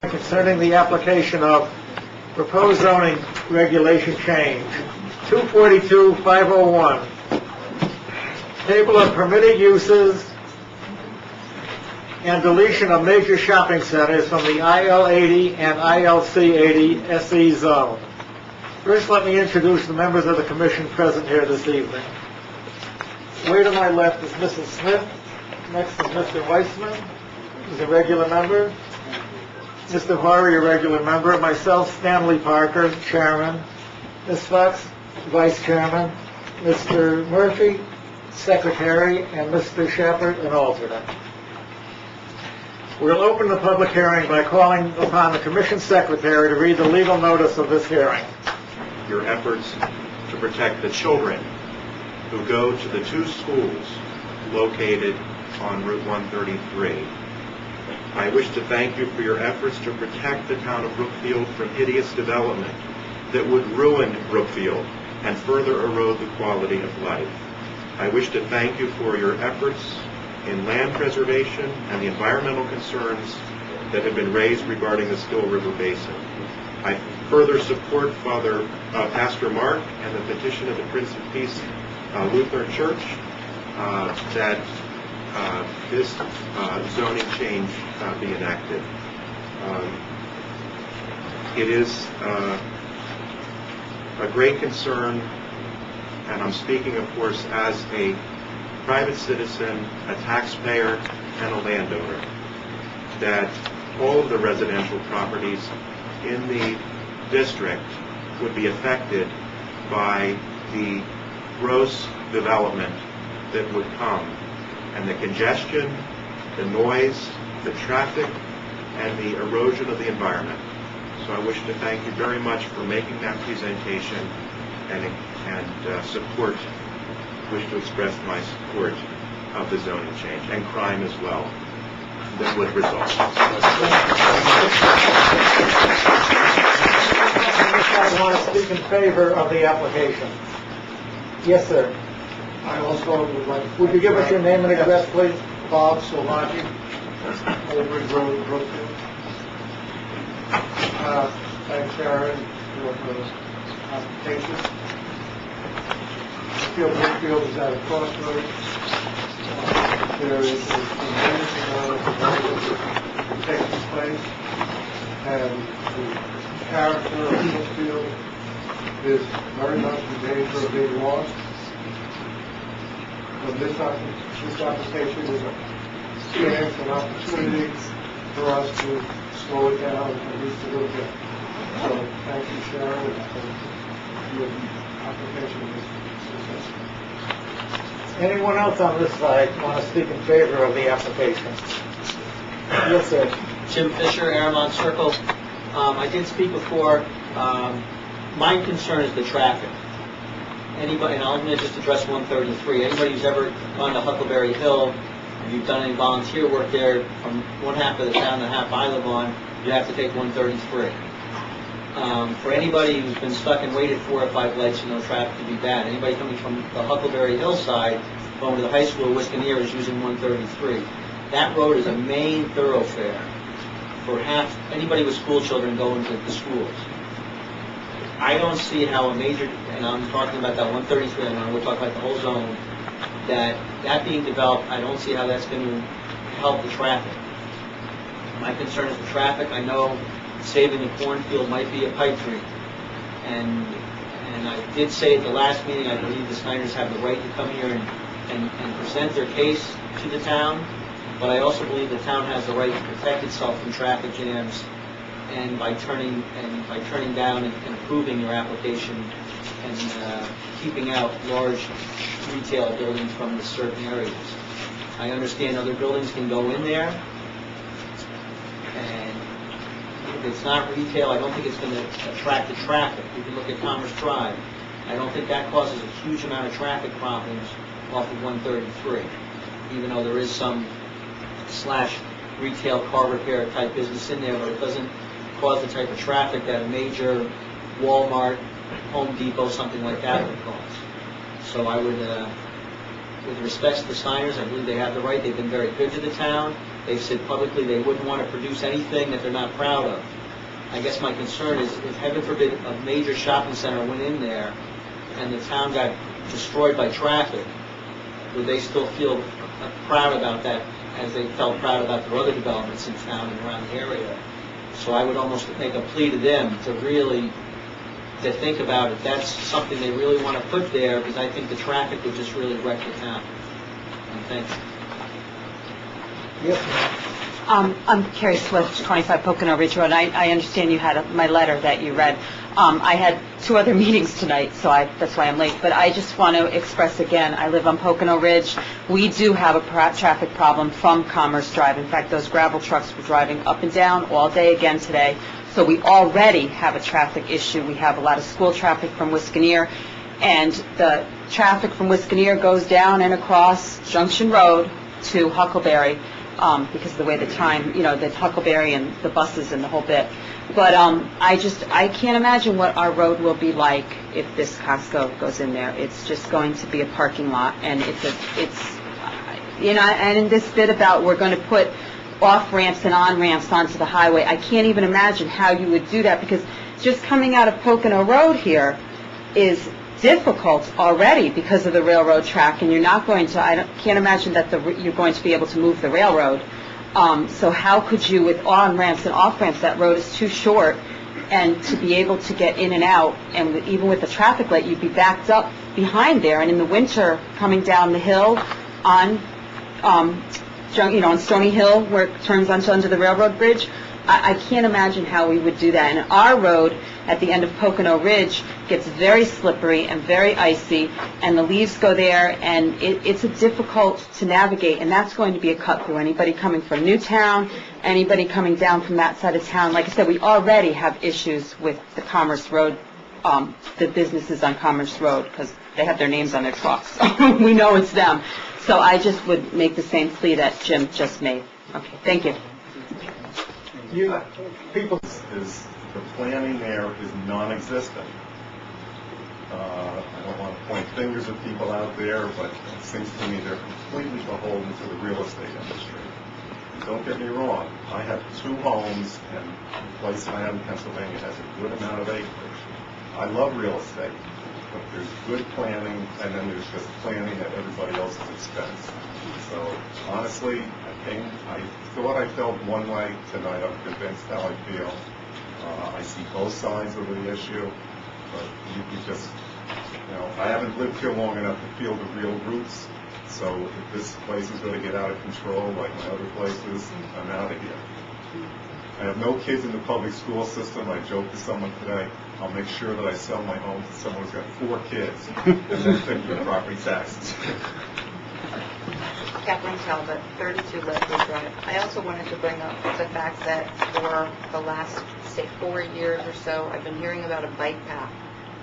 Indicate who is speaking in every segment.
Speaker 1: Concerning the application of proposed zoning regulation change, 242-501, table of permitted uses and deletion of major shopping centers from the IL-80 and ILC-80 SE zone. First, let me introduce the members of the commission present here this evening. Way to my left is Mrs. Smith. Next is Mr. Weissman, who's a regular member. Mr. Horry, a regular member. Myself, Stanley Parker, chairman. Ms. Fox, vice chairman. Mr. Murphy, secretary. And Mr. Shepard, an alternate. We'll open the public hearing by calling upon the commission secretary to read the legal notice of this hearing.
Speaker 2: Your efforts to protect the children who go to the two schools located on Route 133. I wish to thank you for your efforts to protect the town of Brookfield from hideous development that would ruin Brookfield and further erode the quality of life. I wish to thank you for your efforts in land preservation and the environmental concerns that have been raised regarding the Still River Basin. I further support Pastor Mark and the petition of the Prince of Peace Lutheran Church that this zoning change be enacted. It is a great concern, and I'm speaking, of course, as a private citizen, a taxpayer, and a landowner, that all of the residential properties in the district would be affected by the gross development that would come, and the congestion, the noise, the traffic, and the erosion of the environment. So I wish to thank you very much for making that presentation and wish to express my support of the zoning change and crime as well that would result.
Speaker 1: I want to speak in favor of the application. Yes, sir.
Speaker 3: I also would like...
Speaker 1: Would you give us your name and address, please?
Speaker 3: Bob Solagi, Old Ridge Road, Brookfield. Thanks, Sharon, for the application. I feel Brookfield is at a crossroads. There is a tremendous amount of development taking place, and the character of Brookfield is very much in danger of being lost. But this application is a chance, an opportunity for us to slow it down at least a little bit. So thank you, Sharon, and your application is successful.
Speaker 1: Anyone else on this side want to speak in favor of the application? Yes, sir.
Speaker 4: Jim Fisher, Aramont Circle. I did speak before. My concern is the traffic. Anybody, and I'm going to just address 133. Anybody who's ever gone to Huckleberry Hill, if you've done any volunteer work there, from one half of the town to the half I live on, you have to take 133. For anybody who's been stuck and waited 4 or 5 lights, you know traffic can be bad. Anybody coming from the Huckleberry Hill side, going to the high school, Wisconsin, is using 133. That road is a main thoroughfare for anybody with school children going to the schools. I don't see how a major, and I'm talking about that 133, and we'll talk about the whole zone, that being developed, I don't see how that's going to help the traffic. My concern is the traffic. I know saving the cornfield might be a pipe dream. And I did say at the last meeting, I believe the Snyders have the right to come here and present their case to the town, but I also believe the town has the right to protect itself from traffic jams and by turning down and approving your application and keeping out large retail buildings from the certain areas. I understand other buildings can go in there, and if it's not retail, I don't think it's going to attract the traffic. You can look at Commerce Drive. I don't think that causes a huge amount of traffic problems off of 133, even though there is some / retail car repair type business in there, but it doesn't cause the type of traffic that a major Walmart, Home Depot, something like that would cause. So I would, with respect to the Snyders, I believe they have the right. They've been very good to the town. They've said publicly they wouldn't want to produce anything that they're not proud of. I guess my concern is, if heaven forbid a major shopping center went in there and the town got destroyed by traffic, would they still feel proud about that as they felt proud about their other developments in town and around the area? So I would almost make a plea to them to think about if that's something they really want to put there, because I think the traffic would just really wreck the town. And thanks.
Speaker 1: Yes, ma'am.
Speaker 5: I'm Carrie Swift, 25 Pocono Ridge Road. I understand you had my letter that you read. I had 2 other meetings tonight, so that's why I'm late. But I just want to express again, I live on Pocono Ridge. We do have a traffic problem from Commerce Drive. In fact, those gravel trucks were driving up and down all day again today. So we already have a traffic issue. We have a lot of school traffic from Wisconsin, and the traffic from Wisconsin goes down and across Junction Road to Huckleberry. Because of the way the Huckleberry and the buses and the whole bit. But I can't imagine what our road will be like if this Costco goes in there. It's just going to be a parking lot, and and in this bit about we're going to put off-ramps and on-ramps onto the highway, I can't even imagine how you would do that, because just coming out of Pocono Road here is difficult already because of the railroad track, and you're not going to, can't imagine that you're going to be able to move the railroad. So how could you, with on-ramps and off-ramps, that road is too short, and to be able to get in and out, and even with the traffic light, you'd be backed up behind there, and in the winter, coming down the hill on, on Stony Hill, where it turns onto under the railroad bridge, I can't imagine how we would do that. And our road at the end of Pocono Ridge gets very slippery and very icy, and the leaves go there, and it's difficult to navigate, and that's going to be a cut through. Anybody coming from Newtown, anybody coming down from that side of town, like I said, we already have issues with the Commerce Road, the businesses on Commerce Road, because they have their names on their trucks. We know it's them. So I just would make the same plea that Jim just made. Okay, thank you.
Speaker 3: People,
Speaker 6: The planning there is non-existent. I don't want to point fingers at people out there, but it seems to me they're completely beholden to the real estate industry. Don't get me wrong, I have 2 homes, and the place I have in Pennsylvania has a good amount of acreage. I love real estate, but there's good planning, and then there's just planning at everybody else's expense. So honestly, I thought I felt one way tonight. I'm convinced how I feel. I see both sides of the issue, but you just, I haven't lived here long enough to feel the real roots. So if this place is going to get out of control like my other places, I'm out of here. I have no kids in the public school system. I joked to someone today, I'll make sure that I sell my home to someone who's got 4 kids, and then think of property taxes.
Speaker 7: Kathleen Talbot, 32 Leslie Drive. I also wanted to bring up the fact that for the last, say, 4 years or so, I've been hearing about a bike path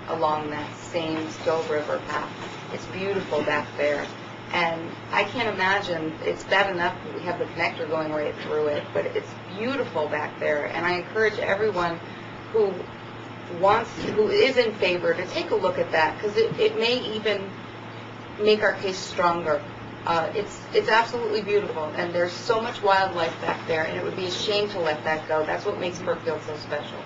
Speaker 7: along that same Still River path. It's beautiful back there. And I can't imagine, it's bad enough that we have the connector going right through it, but it's beautiful back there. And I encourage everyone who is in favor to take a look at that, because it may even make our case stronger. It's absolutely beautiful, and there's so much wildlife back there, and it would be a shame to let that go. That's what makes Brookfield so special.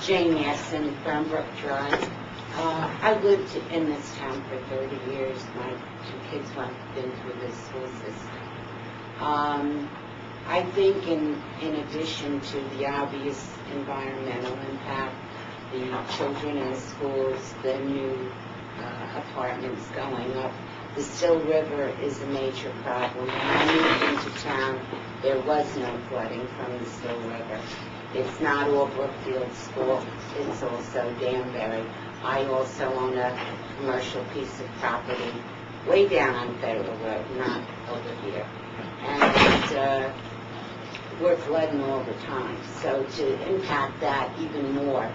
Speaker 8: Jane Yesson, Brook Drive. I lived in this town for 30 years. My 2 kids have been through the school system. I think in addition to the obvious environmental impact, the children in schools, the new apartments going up, the Still River is a major problem. When I moved into town, there was no flooding from the Still River. It's not all Brookfield schools, it's also Danbury. I also own a commercial piece of property way down on Federal Road, not over here. And we're flooding all the time. So to impact that even more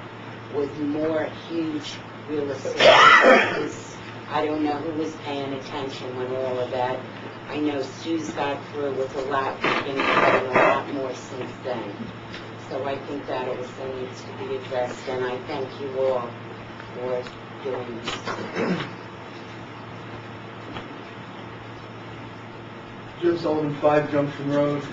Speaker 8: with more huge real estate is, I don't know who was paying attention when all of that. I know Sue's got through with a lot, we've been getting a lot more since then. So I think that also needs to be addressed, and I thank you all for doing this.
Speaker 3: Jim Sullivan, 5 Junction Road.